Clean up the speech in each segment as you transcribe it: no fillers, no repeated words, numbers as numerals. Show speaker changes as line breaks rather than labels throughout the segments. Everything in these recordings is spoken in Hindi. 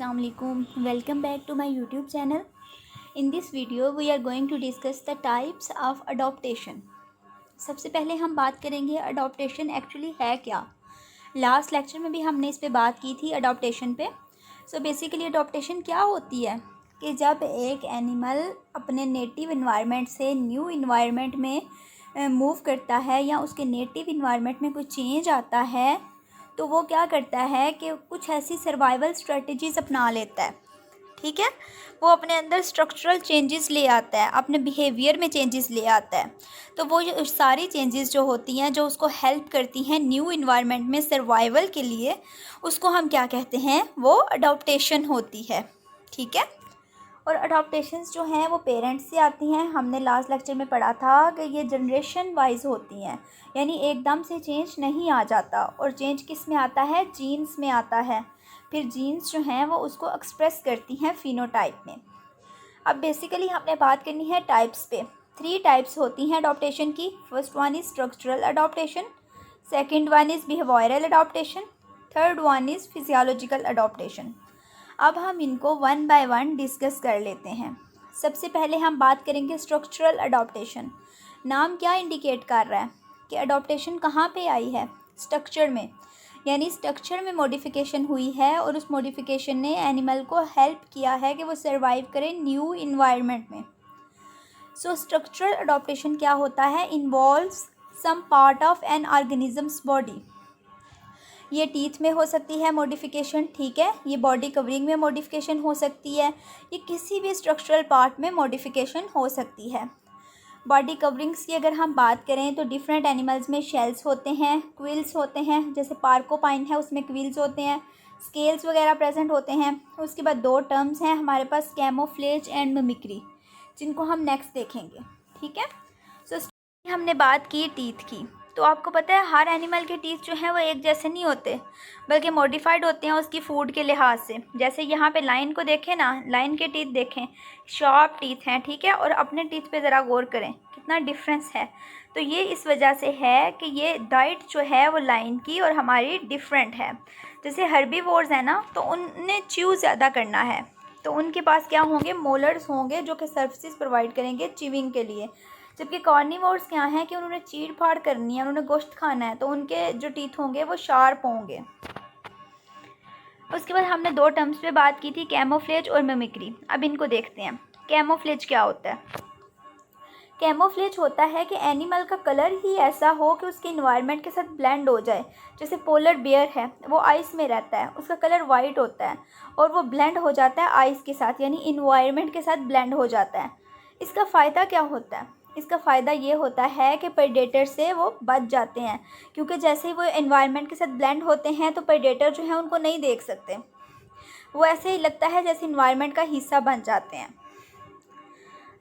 Assalamu alaikum. Welcome back to my YouTube channel. In this video we are going to discuss the types of adaptation. सबसे पहले हम बात करेंगे अडॉप्टेशन एक्चुअली है क्या। लास्ट लेक्चर में भी हमने इस पे बात की थी अडॉप्टेशन पे। सो बेसिकली अडॉप्टेशन क्या होती है कि जब एक एनिमल अपने नेटिव इन्वायरमेंट से न्यू इन्वायरमेंट में मूव करता है या उसके नेटिव इन्वायरमेंट में कोई चेंज आता है तो वो क्या करता है कि कुछ ऐसी सर्वाइवल स्ट्रेटजीज़ अपना लेता है। ठीक है, वो अपने अंदर स्ट्रक्चरल चेंजेस ले आता है, अपने बिहेवियर में चेंजेस ले आता है। तो वो सारी चेंजेस जो होती हैं जो उसको हेल्प करती हैं न्यू इन्वायरमेंट में सर्वाइवल के लिए, उसको हम क्या कहते हैं, वो अडॉप्टेशन होती है। ठीक है, और अडॉप्टेशंस जो हैं वो पेरेंट्स से आती हैं। हमने लास्ट लेक्चर में पढ़ा था कि ये जनरेशन वाइज होती हैं, यानी एकदम से चेंज नहीं आ जाता। और चेंज किस में आता है, जीन्स में आता है। फिर जीन्स जो हैं वो उसको एक्सप्रेस करती हैं फिनोटाइप में। अब बेसिकली हमने बात करनी है टाइप्स पे। 3 टाइप्स होती हैं अडॉप्टेशन की। First one is structural adaptation, second one is behavioural adaptation, third one is physiological adaptation. अब हम इनको वन बाय वन डिस्कस कर लेते हैं। सबसे पहले हम बात करेंगे स्ट्रक्चरल अडॉप्टेशन। नाम क्या इंडिकेट कर रहा है कि अडॉप्टेशन कहाँ पे आई है, स्ट्रक्चर में, यानी स्ट्रक्चर में मॉडिफिकेशन हुई है और उस मॉडिफिकेशन ने एनिमल को हेल्प किया है कि वो सर्वाइव करे न्यू इन्वायरमेंट में। सो स्ट्रक्चरल अडॉप्टेशन क्या होता है, involves some part of an organism's body. ये टीथ में हो सकती है मॉडिफिकेशन, ठीक है, ये बॉडी कवरिंग में मॉडिफिकेशन हो सकती है, ये किसी भी स्ट्रक्चरल पार्ट में मॉडिफिकेशन हो सकती है। बॉडी कवरिंग्स की अगर हम बात करें तो डिफरेंट एनिमल्स में शेल्स होते हैं, क्विल्स होते हैं, जैसे पार्कोपाइन है उसमें क्विल्स होते हैं, स्केल्स वगैरह प्रेजेंट होते हैं। उसके बाद 2 टर्म्स हैं हमारे पास, कैमोफ्लेज एंड मिमिक्री, जिनको हम नेक्स्ट देखेंगे। ठीक है, सो हमने बात की टीथ की। तो आपको पता है हर एनिमल के टीथ जो हैं वो एक जैसे नहीं होते, बल्कि मॉडिफाइड होते हैं उसकी फूड के लिहाज से। जैसे यहाँ पे लाइन को देखें ना, लाइन के टीथ देखें, शार्प टीथ हैं, ठीक है, और अपने टीथ पे ज़रा गौर करें कितना डिफरेंस है। तो ये इस वजह से है कि ये डाइट जो है वो लाइन की और हमारी डिफरेंट है। जैसे हर्बीवोर्स है ना, तो उन्हें च्यू ज़्यादा करना है, तो उनके पास क्या होंगे, मोलर्स होंगे जो कि सर्विसेज प्रोवाइड करेंगे च्यूइंग के लिए। जबकि कार्निवोर्स क्या हैं कि उन्होंने चीड़ फाड़ करनी है, उन्होंने गोश्त खाना है, तो उनके जो टीथ होंगे वो शार्प होंगे। उसके बाद हमने 2 टर्म्स पे बात की थी, कैमोफ्लेज और मिमिक्री। अब इनको देखते हैं। कैमोफ्लेज क्या होता है, कैमोफ्लेज होता है कि एनिमल का कलर ही ऐसा हो कि उसके इन्वायरमेंट के साथ ब्लेंड हो जाए। जैसे पोलर बियर है, वो आइस में रहता है, उसका कलर वाइट होता है और वो ब्लेंड हो जाता है आइस के साथ, यानी इन्वायरमेंट के साथ ब्लेंड हो जाता है। इसका फ़ायदा क्या होता है, इसका फ़ायदा ये होता है कि प्रेडेटर से वो बच जाते हैं, क्योंकि जैसे ही वो एनवायरनमेंट के साथ ब्लेंड होते हैं तो प्रेडेटर जो है उनको नहीं देख सकते, वो ऐसे ही लगता है जैसे इन्वायरमेंट का हिस्सा बन जाते हैं।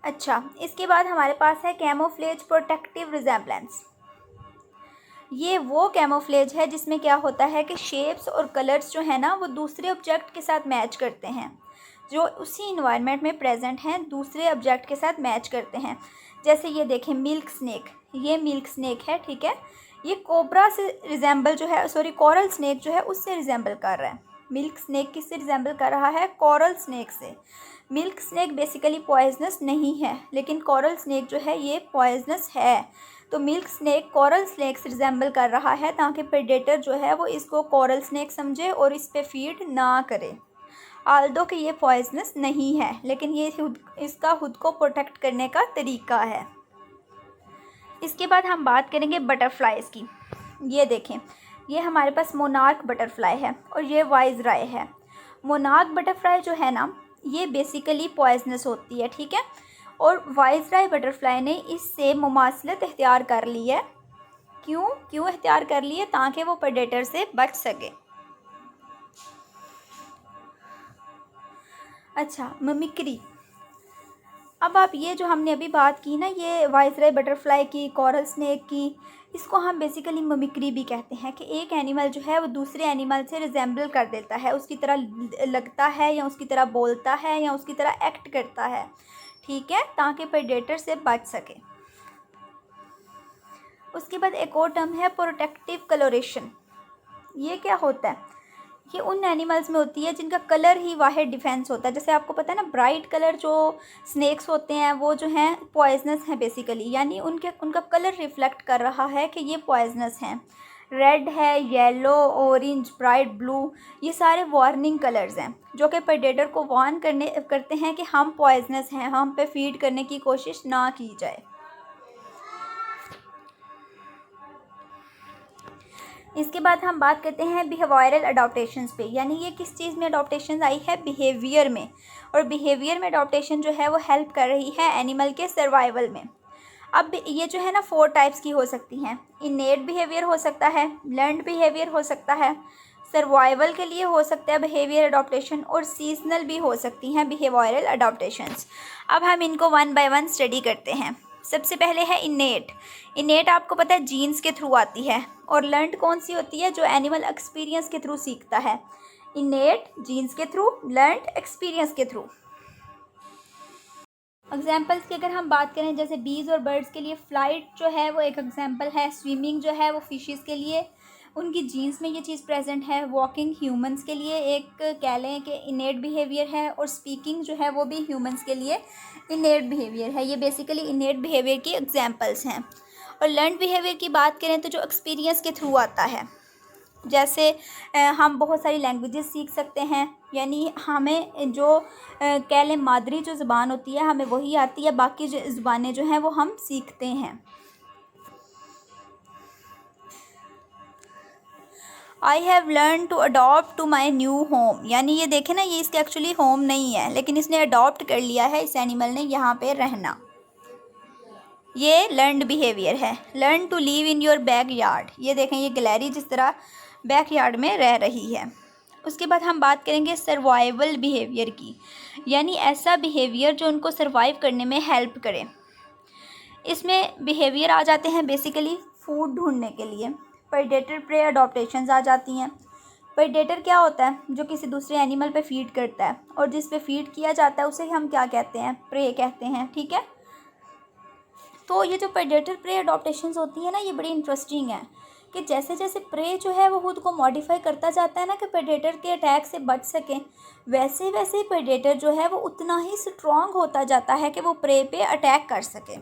अच्छा, इसके बाद हमारे पास है कैमोफ्लेज प्रोटेक्टिव रिजेम्बलेंस। ये वो कैमोफ्लेज है जिसमें क्या होता है कि शेप्स और कलर्स जो है ना वो दूसरे ऑब्जेक्ट के साथ मैच करते हैं, जो उसी इन्वायरमेंट में प्रेजेंट हैं दूसरे ऑब्जेक्ट के साथ मैच करते हैं। जैसे ये देखें मिल्क स्नेक, ये मिल्क स्नेक है, ठीक है, ये कोबरा से रिजेंबल जो है, सॉरी कोरल स्नेक जो है उससे रिजेंबल कर रहा है। मिल्क स्नेक किससे रिजेंबल कर रहा है, कोरल स्नेक से। मिल्क स्नेक बेसिकली पॉइजनस नहीं है, लेकिन कोरल स्नेक जो है ये पॉइजनस है। तो मिल्क स्नेक कोरल स्नेक से रिजेंबल कर रहा है ताकि प्रेडेटर जो है वो इसको कोरल स्नेक समझे और इस पे फीड ना करे। आल्दो कि ये पॉइजनस नहीं है, लेकिन ये इसका खुद को प्रोटेक्ट करने का तरीका है। इसके बाद हम बात करेंगे बटरफ्लाइज की। ये देखें, ये हमारे पास मोनार्क बटरफ्लाई है और ये वाइसराय है। मोनार्क बटरफ्लाई जो है ना ये बेसिकली पॉइजनस होती है, ठीक है, और वाइसराय बटरफ्लाई ने इससे मुमासलत इख्तियार कर ली है। क्यों इख्तियार कर ली है, ताकि वो प्रेडेटर से बच सके। अच्छा, मिमिक्री। अब आप ये जो हमने अभी बात की ना, ये वाइसराय बटरफ्लाई की, कोरल स्नेक की, इसको हम बेसिकली मिमिक्री भी कहते हैं कि एक एनिमल जो है वो दूसरे एनिमल से रिजेंबल कर देता है, उसकी तरह लगता है या उसकी तरह बोलता है या उसकी तरह एक्ट करता है, ठीक है, ताकि प्रेडेटर से बच सके। उसके बाद एक और टर्म है प्रोटेक्टिव कलोरेशन। ये क्या होता है, ये उन एनिमल्स में होती है जिनका कलर ही वाहिद डिफेंस होता है। जैसे आपको पता है ना, ब्राइट कलर जो स्नेक्स होते हैं वो जो हैं पॉइजनस हैं बेसिकली, यानी उनका कलर रिफ्लेक्ट कर रहा है कि ये पॉइजनस हैं। रेड है, येलो, ऑरेंज, ब्राइट ब्लू, ये सारे वार्निंग कलर्स हैं जो कि प्रेडेटर को वार्न करते हैं कि हम पॉइजनस हैं, हम पे फीड करने की कोशिश ना की जाए। इसके बाद हम बात करते हैं बिहेवियरल अडॉप्टेशंस पे, यानी ये किस चीज़ में अडॉप्टेशन आई है, बिहेवियर में। और बिहेवियर में अडॉप्टेशन जो है वो हेल्प कर रही है एनिमल के सर्वाइवल में। अब ये जो है ना 4 टाइप्स की हो सकती हैं। इनेट बिहेवियर हो सकता है, लर्नड बिहेवियर हो सकता है, सर्वाइवल के लिए हो सकता है बिहेवियर अडॉप्टेशन, और सीजनल भी हो सकती हैं बिहेवियरल अडॉप्टेशंस। अब हम इनको 1 बाय 1 स्टडी करते हैं। सबसे पहले है इनेट। इनेट आपको पता है जीन्स के थ्रू आती है, और लर्नड कौन सी होती है, जो एनिमल एक्सपीरियंस के थ्रू सीखता है। इनेट जीन्स के थ्रू, लर्नड एक्सपीरियंस के थ्रू। एग्जाम्पल्स की अगर हम बात करें, जैसे बीज और बर्ड्स के लिए फ्लाइट जो है वो एक एग्जाम्पल है, स्विमिंग जो है वो फिशेस के लिए उनकी जीन्स में ये चीज़ प्रेजेंट है, वॉकिंग ह्यूमंस के लिए एक कह लें कि इनेट बिहेवियर है, और स्पीकिंग जो है वो भी ह्यूमंस के लिए इनेट बिहेवियर है। ये बेसिकली इनेट बिहेवियर की एग्जाम्पल्स हैं। और लर्नड बिहेवियर की बात करें तो जो एक्सपीरियंस के थ्रू आता है, जैसे हम बहुत सारी लैंग्वेजेस सीख सकते हैं, यानी हमें जो कह लें मादरी जो ज़ुबान होती है हमें वही आती है, बाकी जो ज़ुबानें जो हैं वो हम सीखते हैं। I have learn to adopt to my new home, यानी ये देखें ना, ये इसके एक्चुअली होम नहीं है, लेकिन इसने अडॉप्ट कर लिया है इस एनिमल ने यहाँ पे रहना। ये लर्नड बिहेवियर है। Learn to live in your back yard, ये देखें ये गिलहरी जिस तरह बैक यार्ड में रह रही है। उसके बाद हम बात करेंगे सर्वाइवल बिहेवियर की, यानी ऐसा बिहेवियर जो उनको सर्वाइव करने में हेल्प करे। इसमें बिहेवियर आ जाते हैं बेसिकली फूड ढूंढने के लिए। प्रेडेटर प्रे अडॉप्टेशंस आ जाती हैं। प्रेडेटर क्या होता है, जो किसी दूसरे एनिमल पे फीड करता है, और जिस पे फीड किया जाता है उसे हम क्या कहते हैं, प्रे कहते हैं। ठीक है, तो ये जो प्रेडेटर प्रे अडॉप्टेशंस होती है ना, ये बड़ी इंटरेस्टिंग है कि जैसे जैसे प्रे जो है वो खुद को मॉडिफाई करता जाता है ना कि प्रेडेटर के अटैक से बच सकें, वैसे वैसे प्रेडेटर जो है वो उतना ही स्ट्रॉन्ग होता जाता है कि वो प्रे पे अटैक कर सके।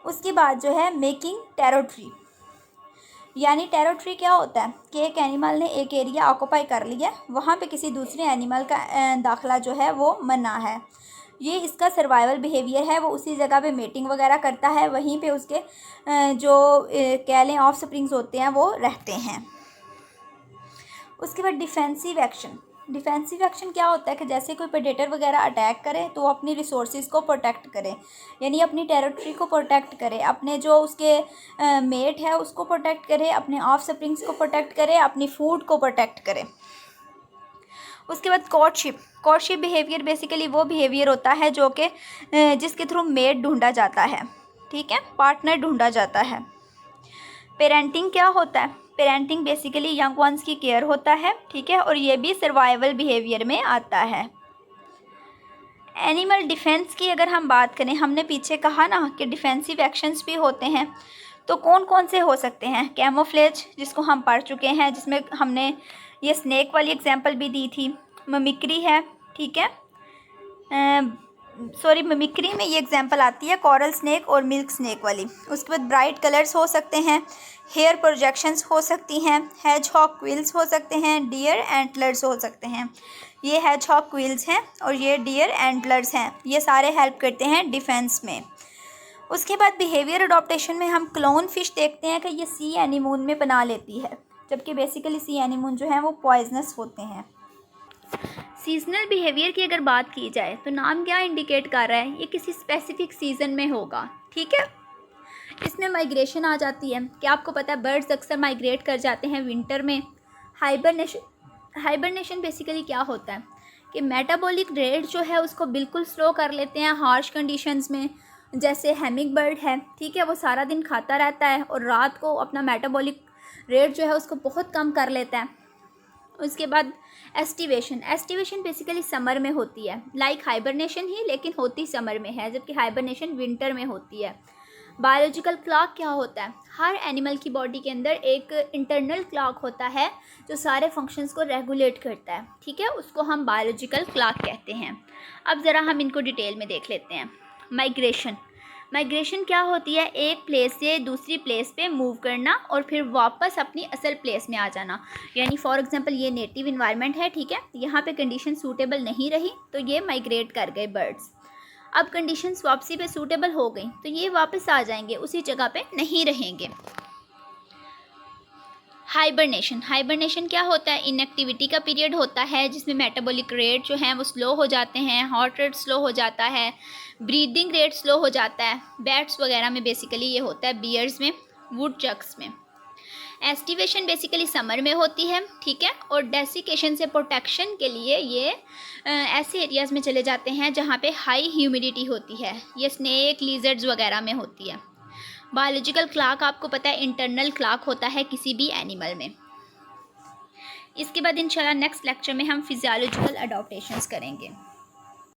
उसके बाद जो है मेकिंग टेरिटरी, यानी टेरिटरी क्या होता है कि एक एनिमल ने एक एरिया ऑक्यूपाई कर लिया, वहाँ पे किसी दूसरे एनिमल का दाखिला जो है वो मना है। ये इसका सर्वाइवल बिहेवियर है, वो उसी जगह पे मेटिंग वगैरह करता है, वहीं पे उसके जो कह लें ऑफ स्प्रिंग्स होते हैं वो रहते हैं। उसके बाद डिफेंसिव एक्शन। डिफेंसिव एक्शन क्या होता है कि जैसे कोई प्रेडेटर वगैरह अटैक करे तो वो अपनी रिसोर्सेज को प्रोटेक्ट करे, यानी अपनी टेरिटरी को प्रोटेक्ट करे, अपने जो उसके मेट है उसको प्रोटेक्ट करे, अपने ऑफ स्प्रिंग्स को प्रोटेक्ट करे, अपनी फूड को प्रोटेक्ट करे। उसके बाद कोर्टशिप। कोर्टशिप बिहेवियर बेसिकली वो बिहेवियर होता है जो कि जिसके थ्रू मेट ढूंढा जाता है, ठीक है, पार्टनर ढूंढा जाता है। पेरेंटिंग क्या होता है, पेरेंटिंग बेसिकली यंग वंस की केयर होता है, ठीक है, और ये भी सर्वाइवल बिहेवियर में आता है। एनिमल डिफेंस की अगर हम बात करें, हमने पीछे कहा ना कि डिफेंसिव एक्शंस भी होते हैं, तो कौन कौन से हो सकते हैं। कैमोफ्लेज जिसको हम पढ़ चुके हैं, जिसमें हमने ये स्नैक वाली एग्जांपल भी दी थी। मिमिक्री है, ठीक है, सॉरी मिमिक्री में ये एग्जांपल आती है कॉरल स्नैक और मिल्क स्नैक वाली। उसके बाद ब्राइट कलर्स हो सकते हैं, हेयर प्रोजेक्शंस हो सकती हैं, हेजहॉग क्विल्स हो सकते हैं, डियर एंटलर्स हो सकते हैं। ये हेजहॉग क्विल्स हैं और ये डियर एंटलर्स हैं, ये सारे हेल्प करते हैं डिफेंस में। उसके बाद बिहेवियर अडॉप्टेशन में हम क्लोन फिश देखते हैं कि ये सी एनीमून में बना लेती है, जबकि बेसिकली सी एनीमून जो है वो पॉइजनस होते हैं। सीजनल बिहेवियर की अगर बात की जाए तो नाम क्या इंडिकेट कर रहा है, ये किसी स्पेसिफिक सीज़न में होगा, ठीक है। इसमें माइग्रेशन आ जाती है कि आपको पता है बर्ड्स अक्सर माइग्रेट कर जाते हैं विंटर में। हाइबरनेशन बेसिकली क्या होता है कि मेटाबॉलिक रेट जो है उसको बिल्कुल स्लो कर लेते हैं हार्श कंडीशंस में। जैसे हैमिंग बर्ड है, ठीक है, वो सारा दिन खाता रहता है और रात को अपना मेटाबॉलिक रेट जो है उसको बहुत कम कर लेता है। उसके बाद एस्टिवेशन बेसिकली समर में होती है, लाइक हाइबरनेशन ही, लेकिन होती समर में है, जबकि हाइबरनेशन विंटर में होती है। बायोलॉजिकल क्लॉक क्या होता है? हर एनिमल की बॉडी के अंदर एक इंटरनल क्लॉक होता है जो सारे फंक्शंस को रेगुलेट करता है, ठीक है, उसको हम बायोलॉजिकल क्लॉक कहते हैं। अब ज़रा हम इनको डिटेल में देख लेते हैं। माइग्रेशन, माइग्रेशन क्या होती है? एक प्लेस से दूसरी प्लेस पे मूव करना और फिर वापस अपनी असल प्लेस में आ जाना। यानी फॉर एग्जांपल ये नेटिव इन्वायरमेंट है, ठीक है, यहाँ पे कंडीशन सूटेबल नहीं रही तो ये माइग्रेट कर गए बर्ड्स। अब कंडीशंस वापसी पे सूटेबल हो गई तो ये वापस आ जाएंगे, उसी जगह पे नहीं रहेंगे। हाइबरनेशन, हाइबरनेशन क्या होता है? इनएक्टिविटी का पीरियड होता है जिसमें मेटाबॉलिक रेट जो हैं वो स्लो हो जाते हैं, हार्ट रेट स्लो हो जाता है, ब्रीदिंग रेट स्लो हो जाता है। बैट्स वगैरह में बेसिकली ये होता है, बियर्स में, वुडचक्स में। एस्टिवेशन बेसिकली समर में होती है, ठीक है, और डेसिकेशन से प्रोटेक्शन के लिए ये ऐसे एरियाज़ में चले जाते हैं जहाँ पे हाई ह्यूमिडिटी होती है। ये स्नेक, लिजर्ड्स वगैरह में होती है। बायोलॉजिकल क्लॉक आपको पता है इंटरनल क्लॉक होता है किसी भी एनिमल में। इसके बाद इंशाल्लाह नेक्स्ट लेक्चर में हम फिजियोलॉजिकल अडॉप्टेशंस करेंगे।